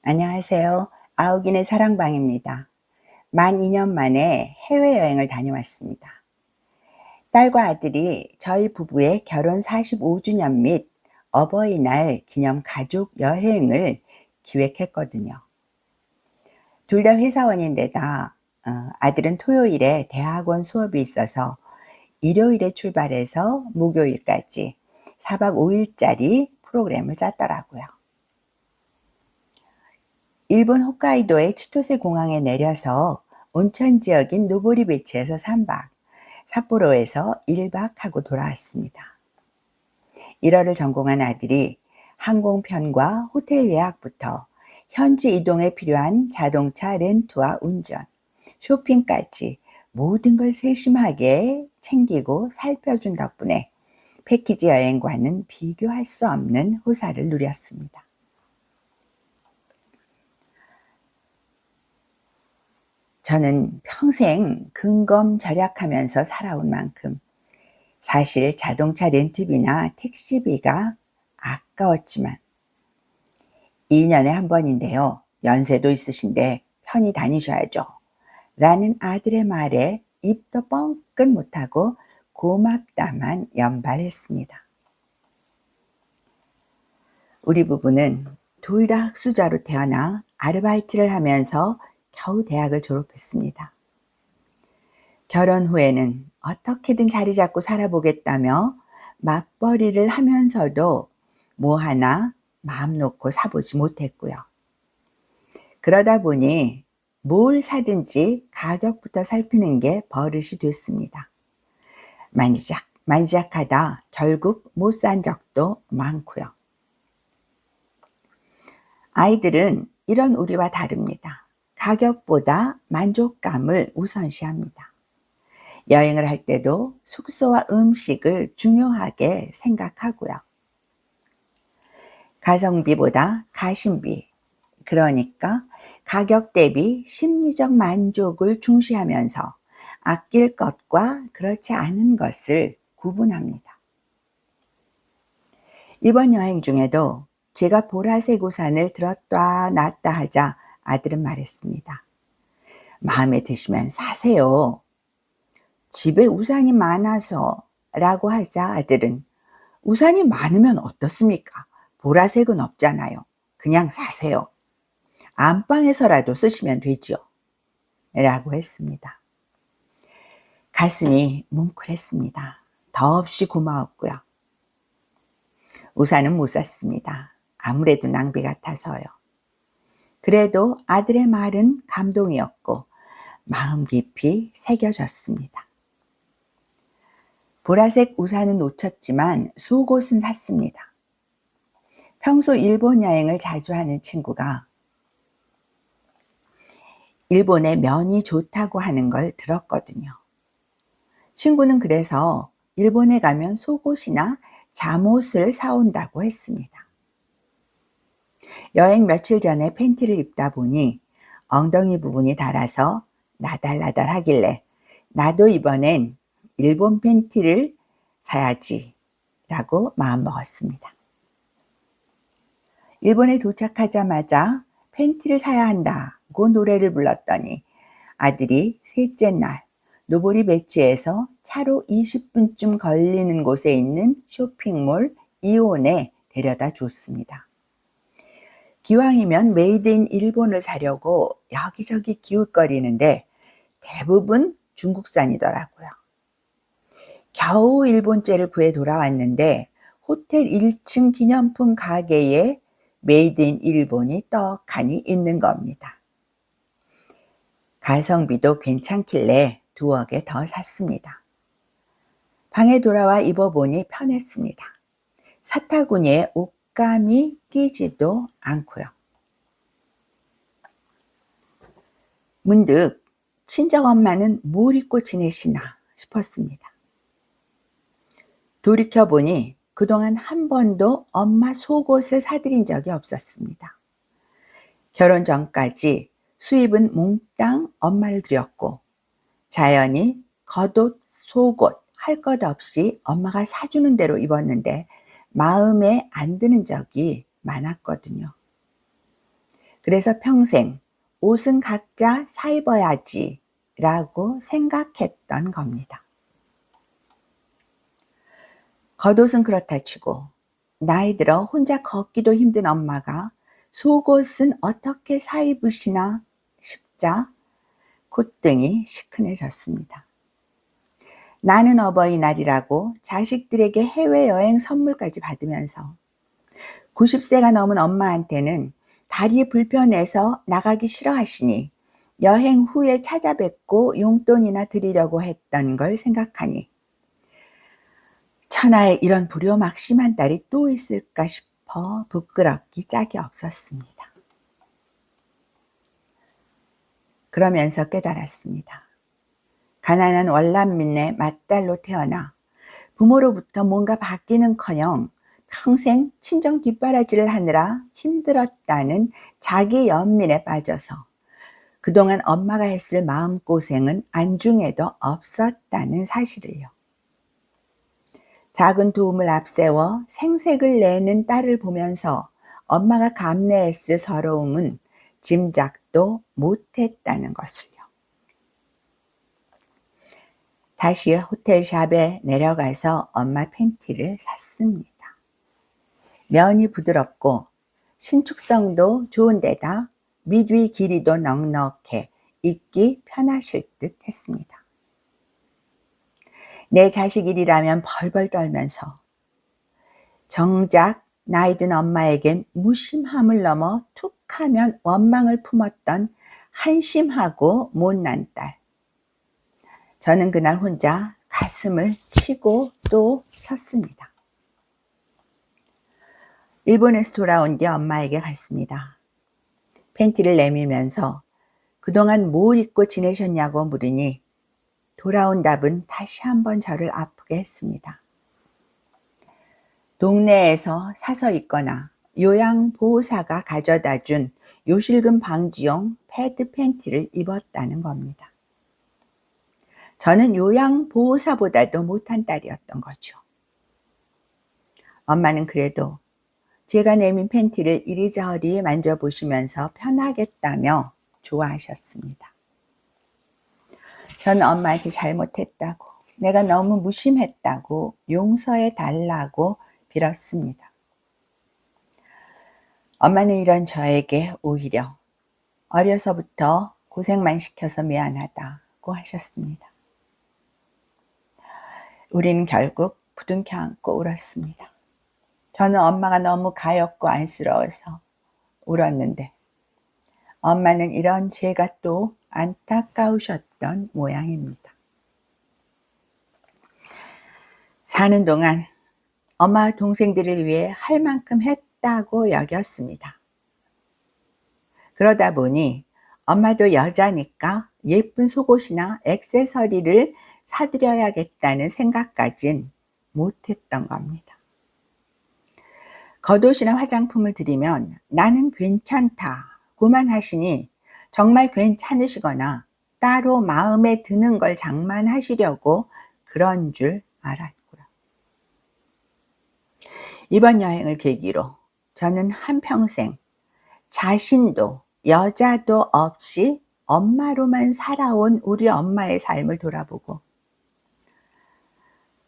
안녕하세요. 아욱이네 사랑방입니다. 만 2년 만에 해외여행을 다녀왔습니다. 딸과 아들이 저희 부부의 결혼 45주년 및 어버이날 기념 가족 여행을 기획했거든요. 둘 다 회사원인데다 아들은 토요일에 대학원 수업이 있어서 일요일에 출발해서 목요일까지 4박 5일짜리 프로그램을 짰더라고요. 일본 홋카이도의 치토세 공항에 내려서 온천 지역인 노보리 비치에서 3박, 삿포로에서 1박 하고 돌아왔습니다. 1월을 전공한 아들이 항공편과 호텔 예약부터 현지 이동에 필요한 자동차 렌트와 운전, 쇼핑까지 모든 걸 세심하게 챙기고 살펴준 덕분에 패키지 여행과는 비교할 수 없는 호사를 누렸습니다. 저는 평생 근검절약하면서 살아온 만큼 사실 자동차 렌트비나 택시비가 아까웠지만 2년에 한 번인데요. 연세도 있으신데 편히 다니셔야죠. 라는 아들의 말에 입도 뻥끗 못하고 고맙다만 연발했습니다. 우리 부부는 둘 다 학수자로 태어나 아르바이트를 하면서 겨우 대학을 졸업했습니다. 결혼 후에는 어떻게든 자리 잡고 살아보겠다며 맞벌이를 하면서도 뭐 하나 마음 놓고 사보지 못했고요. 그러다 보니 뭘 사든지 가격부터 살피는 게 버릇이 됐습니다. 만지작하다 결국 못 산 적도 많고요. 아이들은 이런 우리와 다릅니다. 가격보다 만족감을 우선시합니다. 여행을 할 때도 숙소와 음식을 중요하게 생각하고요. 가성비보다 가심비, 그러니까 가격 대비 심리적 만족을 중시하면서 아낄 것과 그렇지 않은 것을 구분합니다. 이번 여행 중에도 제가 보라색 우산을 들었다 놨다 하자 아들은 말했습니다. 마음에 드시면 사세요. 집에 우산이 많아서 라고 하자 아들은 우산이 많으면 어떻습니까? 보라색은 없잖아요. 그냥 사세요. 안방에서라도 쓰시면 되죠. 라고 했습니다. 가슴이 뭉클했습니다. 더없이 고마웠고요. 우산은 못 샀습니다. 아무래도 낭비 같아서요. 그래도 아들의 말은 감동이었고 마음 깊이 새겨졌습니다. 보라색 우산은 놓쳤지만 속옷은 샀습니다. 평소 일본 여행을 자주 하는 친구가 일본의 면이 좋다고 하는 걸 들었거든요. 친구는 그래서 일본에 가면 속옷이나 잠옷을 사온다고 했습니다. 여행 며칠 전에 팬티를 입다 보니 엉덩이 부분이 닳아서 나달나달 하길래 나도 이번엔 일본 팬티를 사야지 라고 마음먹었습니다. 일본에 도착하자마자 팬티를 사야 한다고 노래를 불렀더니 아들이 셋째 날 노보리 배치에서 차로 20분쯤 걸리는 곳에 있는 쇼핑몰 이온에 데려다 줬습니다. 기왕이면 메이드 인 일본을 사려고 여기저기 기웃거리는데 대부분 중국산이더라고요. 겨우 일본째를 구해 돌아왔는데 호텔 1층 기념품 가게에 메이드 인 일본이 떡하니 있는 겁니다. 가성비도 괜찮길래 2억에 더 샀습니다. 방에 돌아와 입어보니 편했습니다. 사타구니에 옷감이 끼지도 않고요. 문득 친정엄마는 뭘 입고 지내시나 싶었습니다. 돌이켜보니 그동안 한 번도 엄마 속옷을 사드린 적이 없었습니다. 결혼 전까지 수입은 몽땅 엄마를 드렸고 자연히 겉옷, 속옷 할 것 없이 엄마가 사주는 대로 입었는데 마음에 안 드는 적이 많았거든요. 그래서 평생 옷은 각자 사 입어야지 라고 생각했던 겁니다. 겉옷은 그렇다 치고 나이 들어 혼자 걷기도 힘든 엄마가 속옷은 어떻게 사 입으시나 싶자 콧등이 시큰해졌습니다. 나는 어버이날이라고 자식들에게 해외여행 선물까지 받으면서 90세가 넘은 엄마한테는 다리 불편해서 나가기 싫어하시니 여행 후에 찾아뵙고 용돈이나 드리려고 했던 걸 생각하니 천하에 이런 불효막심한 딸이 또 있을까 싶어 부끄럽기 짝이 없었습니다. 그러면서 깨달았습니다. 가난한 월남민의 맏딸로 태어나 부모로부터 뭔가 받기는커녕 평생 친정 뒷바라지를 하느라 힘들었다는 자기 연민에 빠져서 그동안 엄마가 했을 마음고생은 안중에도 없었다는 사실을요. 작은 도움을 앞세워 생색을 내는 딸을 보면서 엄마가 감내했을 서러움은 짐작도 못했다는 것을요. 다시 호텔샵에 내려가서 엄마 팬티를 샀습니다. 면이 부드럽고 신축성도 좋은 데다 밑위 길이도 넉넉해 입기 편하실 듯 했습니다. 내 자식 일이라면 벌벌 떨면서 정작 나이든 엄마에겐 무심함을 넘어 툭하면 원망을 품었던 한심하고 못난 딸. 저는 그날 혼자 가슴을 치고 또 쳤습니다. 일본에서 돌아온 뒤 엄마에게 갔습니다. 팬티를 내밀면서 그동안 뭘 입고 지내셨냐고 물으니 돌아온 답은 다시 한번 저를 아프게 했습니다. 동네에서 사서 입거나 요양보호사가 가져다 준 요실금 방지용 패드 팬티를 입었다는 겁니다. 저는 요양보호사보다도 못한 딸이었던 거죠. 엄마는 그래도 제가 내민 팬티를 이리저리 만져보시면서 편하겠다며 좋아하셨습니다. 저는 엄마한테 잘못했다고, 내가 너무 무심했다고 용서해 달라고 빌었습니다. 엄마는 이런 저에게 오히려 어려서부터 고생만 시켜서 미안하다고 하셨습니다. 우리는 결국 부둥켜 안고 울었습니다. 저는 엄마가 너무 가엾고 안쓰러워서 울었는데 엄마는 이런 제가 또 안타까우셨던 모양입니다. 사는 동안 엄마 동생들을 위해 할 만큼 했다고 여겼습니다. 그러다 보니 엄마도 여자니까 예쁜 속옷이나 액세서리를 사드려야겠다는 생각까진 못했던 겁니다. 겉옷이나 화장품을 드리면 나는 괜찮다고만 하시니 정말 괜찮으시거나 따로 마음에 드는 걸 장만하시려고 그런 줄 알았고요. 이번 여행을 계기로 저는 한평생 자신도 여자도 없이 엄마로만 살아온 우리 엄마의 삶을 돌아보고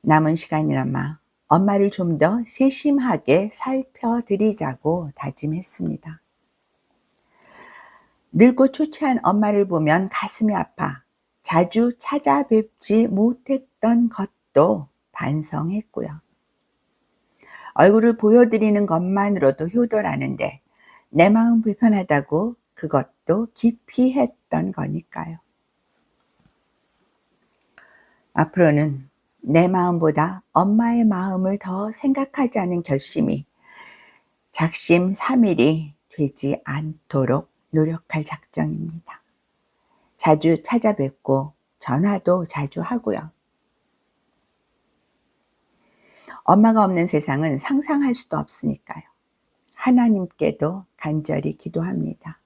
남은 시간이나마 엄마를 좀 더 세심하게 살펴드리자고 다짐했습니다. 늙고 초췌한 엄마를 보면 가슴이 아파 자주 찾아뵙지 못했던 것도 반성했고요. 얼굴을 보여드리는 것만으로도 효도라는데 내 마음 불편하다고 그것도 기피했던 거니까요. 앞으로는 내 마음보다 엄마의 마음을 더 생각하자는 결심이 작심삼일이 되지 않도록 노력할 작정입니다. 자주 찾아뵙고 전화도 자주 하고요. 엄마가 없는 세상은 상상할 수도 없으니까요. 하나님께도 간절히 기도합니다.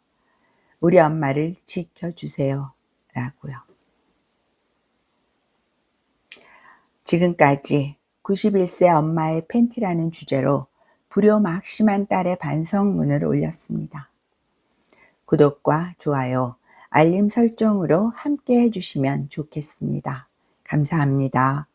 우리 엄마를 지켜주세요 라고요. 지금까지 91세 엄마의 팬티라는 주제로 불효막심한 딸의 반성문을 올렸습니다. 구독과 좋아요, 알림 설정으로 함께 해주시면 좋겠습니다. 감사합니다.